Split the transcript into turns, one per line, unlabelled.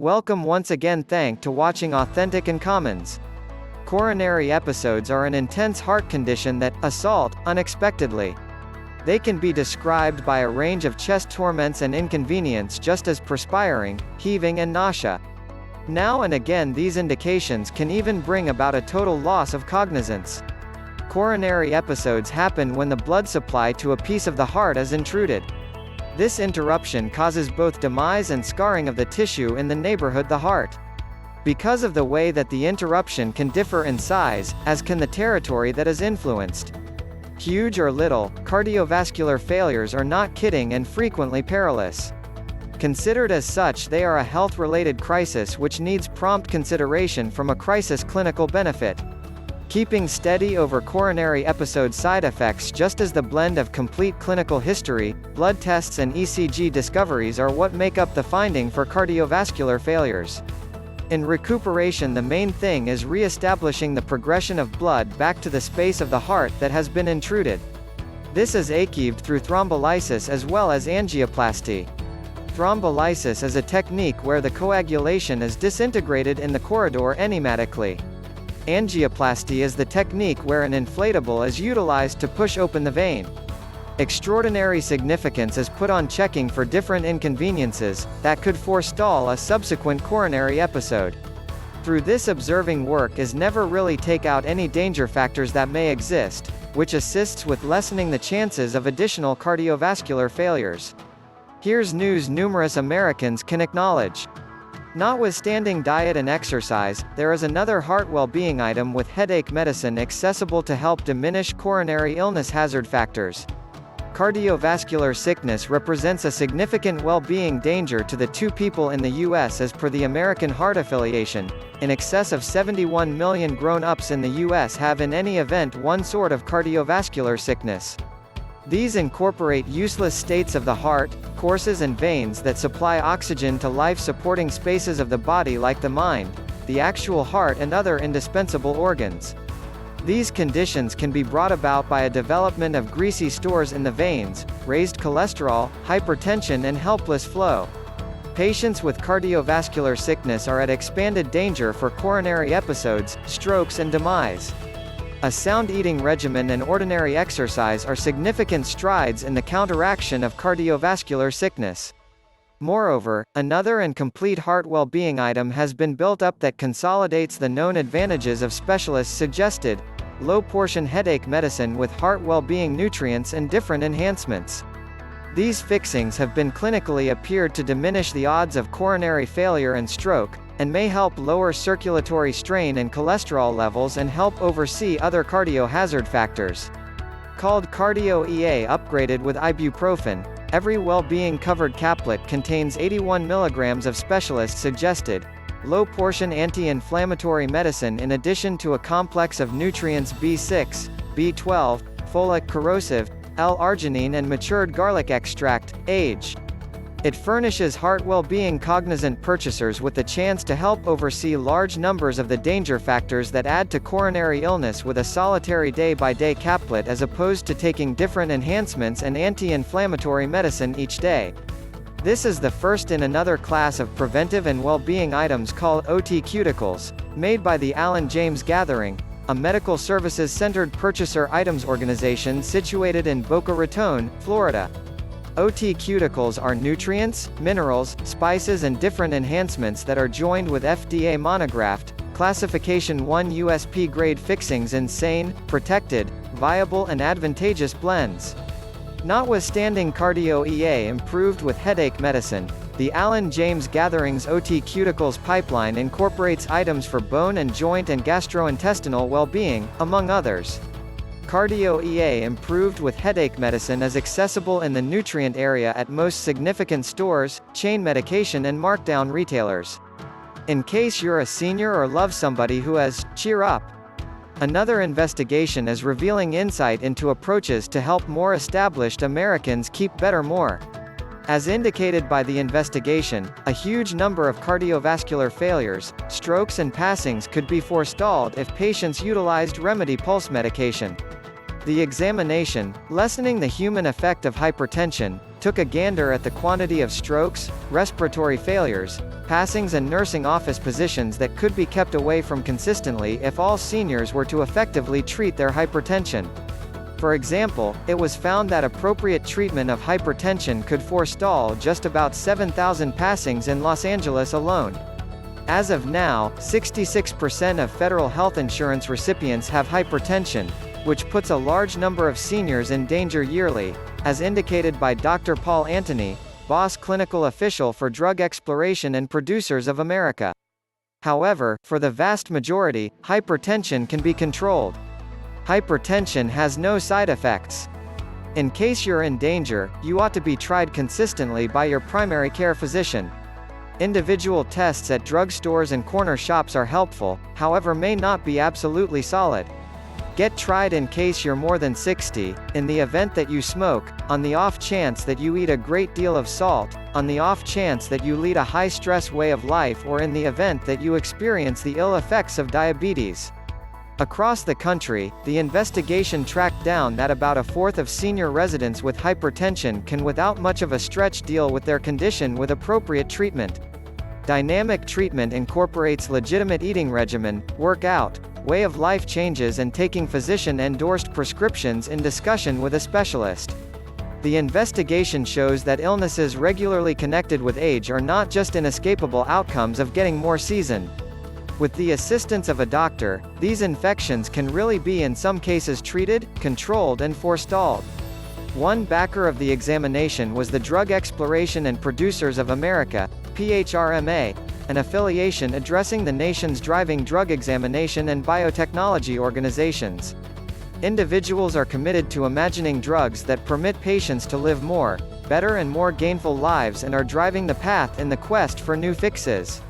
Welcome once again. Thank to watching Authentic and Commons. Coronary episodes are an intense heart condition that assault unexpectedly. They can be described by a range of chest torments and inconvenience, just as perspiring, heaving and nausea. Now and again these indications can even bring about a total loss of cognizance. Coronary episodes happen when the blood supply to a piece of the heart is intruded. This interruption causes both demise and scarring of the tissue in the neighborhood the heart. Because of the way that the interruption can differ in size, as can the territory that is influenced. Huge or little, cardiovascular failures are not kidding and frequently perilous. Considered as such, they are a health-related crisis which needs prompt consideration from a crisis clinical benefit. Keeping steady over coronary episode side effects, just as the blend of complete clinical history, blood tests and ECG discoveries are what make up the finding for cardiovascular failures. In recuperation, the main thing is re-establishing the progression of blood back to the space of the heart that has been intruded. This is achieved through thrombolysis as well as angioplasty. Thrombolysis is a technique where the coagulation is disintegrated in the corridor enigmatically. Angioplasty is the technique where an inflatable is utilized to push open the vein. Extraordinary significance is put on checking for different inconveniences that could forestall a subsequent coronary episode. Through this, observing work is never really take out any danger factors that may exist, which assists with lessening the chances of additional cardiovascular failures. Here's news numerous Americans can acknowledge. Notwithstanding diet and exercise, there is another heart well-being item with headache medicine accessible to help diminish coronary illness hazard factors. Cardiovascular sickness represents a significant well-being danger to the 2 people in the U.S. as per the American Heart Affiliation. In excess of 71 million grown-ups in the U.S. have in any event one sort of cardiovascular sickness. These incorporate useless states of the heart, courses and veins that supply oxygen to life-supporting spaces of the body like the mind, the actual heart and other indispensable organs. These conditions can be brought about by a development of greasy stores in the veins, raised cholesterol, hypertension and helpless flow. Patients with cardiovascular sickness are at expanded danger for coronary episodes, strokes and demise. A sound eating regimen and ordinary exercise are significant strides in the counteraction of cardiovascular sickness. Moreover, another and complete heart well-being item has been built up that consolidates the known advantages of specialists suggested low-portion headache medicine with heart well-being nutrients and different enhancements. These fixings have been clinically appeared to diminish the odds of coronary failure and stroke, and may help lower circulatory strain and cholesterol levels and help oversee other cardio-hazard factors. Called Cardio EA upgraded with ibuprofen, every well-being covered caplet contains 81 mg of specialist-suggested, low-portion anti-inflammatory medicine in addition to a complex of nutrients B6, B12, folic corrosive, L-arginine and matured garlic extract, age. It furnishes heart well-being cognizant purchasers with the chance to help oversee large numbers of the danger factors that add to coronary illness with a solitary day-by-day caplet as opposed to taking different enhancements and anti-inflammatory medicine each day. This is the first in another class of preventive and well-being items called OT Cuticles, made by the Alan James Gathering, a medical services-centered purchaser items organization situated in Boca Raton, Florida. OT Cuticles are nutrients, minerals, spices and different enhancements that are joined with FDA monographed, classification 1 USP grade fixings in sane, protected, viable and advantageous blends. Notwithstanding Cardio EA improved with headache medicine, the Alan James Gathering's OT Cuticles pipeline incorporates items for bone and joint and gastrointestinal well-being, among others. Cardio EA improved with headache medicine is accessible in the nutrient area at most significant stores, chain medication and markdown retailers. In case you're a senior or love somebody who has, cheer up. Another investigation is revealing insight into approaches to help more established Americans keep better more. As indicated by the investigation, a huge number of cardiovascular failures, strokes and passings could be forestalled if patients utilized remedy pulse medication. The examination, lessening the human effect of hypertension, took a gander at the quantity of strokes, respiratory failures, passings and nursing office positions that could be kept away from consistently if all seniors were to effectively treat their hypertension. For example, it was found that appropriate treatment of hypertension could forestall just about 7,000 passings in Los Angeles alone. As of now, 66% of federal health insurance recipients have hypertension, which puts a large number of seniors in danger yearly, as indicated by Dr. Paul Antony, boss clinical official for Drug Exploration and Producers of America. However, for the vast majority, hypertension can be controlled. Hypertension has no side effects. In case you're in danger, you ought to be tried consistently by your primary care physician. Individual tests at drugstores and corner shops are helpful, however may not be absolutely solid. Get tried in case you're more than 60, in the event that you smoke, on the off chance that you eat a great deal of salt, on the off chance that you lead a high-stress way of life, or in the event that you experience the ill effects of diabetes. Across the country, the investigation tracked down that about a fourth of senior residents with hypertension can without much of a stretch deal with their condition with appropriate treatment. Dynamic treatment incorporates legitimate eating regimen, workout, way of life changes and taking physician-endorsed prescriptions in discussion with a specialist. The investigation shows that illnesses regularly connected with age are not just inescapable outcomes of getting more seasoned. With the assistance of a doctor, these infections can really be in some cases treated, controlled and forestalled. One backer of the examination was the Drug Exploration and Producers of America, PHRMA, an affiliation addressing the nation's driving drug examination and biotechnology organizations. Individuals are committed to imagining drugs that permit patients to live more, better and more gainful lives and are driving the path in the quest for new fixes.